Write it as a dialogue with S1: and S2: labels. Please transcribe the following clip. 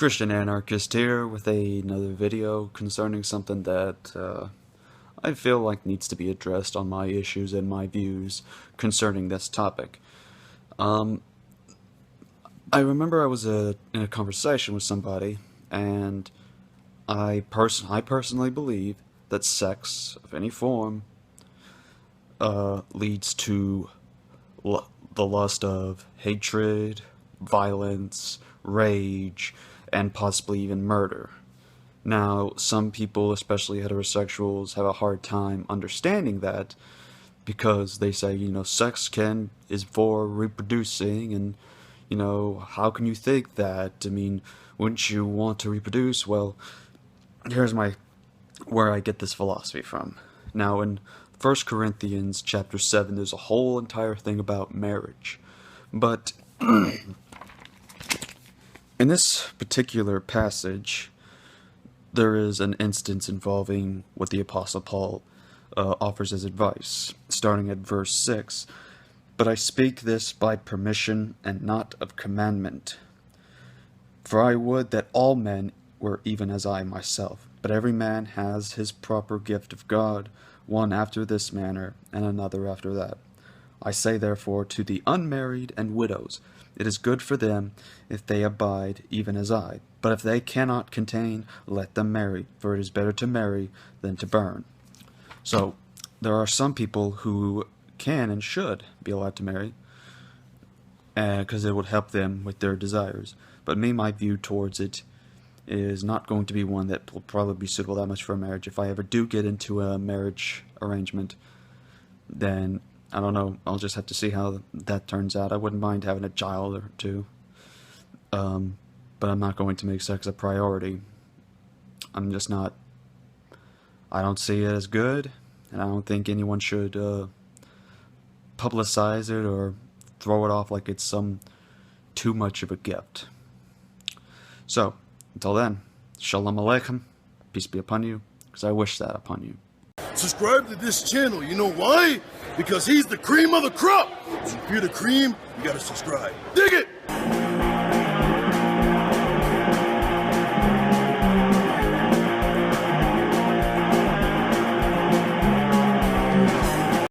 S1: Christian Anarchist here with another video concerning something that I feel like needs to be addressed on my issues and my views concerning this topic. I remember I was in a conversation with somebody, and I personally believe that sex of any form leads to the lust of hatred, violence, rage, and possibly even murder. Now, some people, especially heterosexuals, have a hard time understanding that because they say, sex is for reproducing, and, how can you think that? I mean, wouldn't you want to reproduce? Well, here's where I get this philosophy from. Now, in 1 Corinthians chapter 7, there's a whole entire thing about marriage. But in this particular passage, there is an instance involving what the Apostle Paul offers as advice, starting at verse 6. But I speak this by permission and not of commandment. For I would that all men were even as I myself. But every man has his proper gift of God, one after this manner, and another after that. I say therefore to the unmarried and widows, it is good for them if they abide even as I. But if they cannot contain, let them marry, for it is better to marry than to burn. So, there are some people who can and should be allowed to marry, because it would help them with their desires. But my view towards it is not going to be one that will probably be suitable that much for a marriage. If I ever do get into a marriage arrangement, then I don't know, I'll just have to see how that turns out. I wouldn't mind having a child or two, but I'm not going to make sex a priority. I'm just not. I don't see it as good, and I don't think anyone should publicize it or throw it off like it's too much of a gift. So, until then, Shalom Aleichem, peace be upon you, because I wish that upon you.
S2: Subscribe to this channel, you know why? Because he's the cream of the crop. So if you're the cream, you gotta subscribe. Dig it!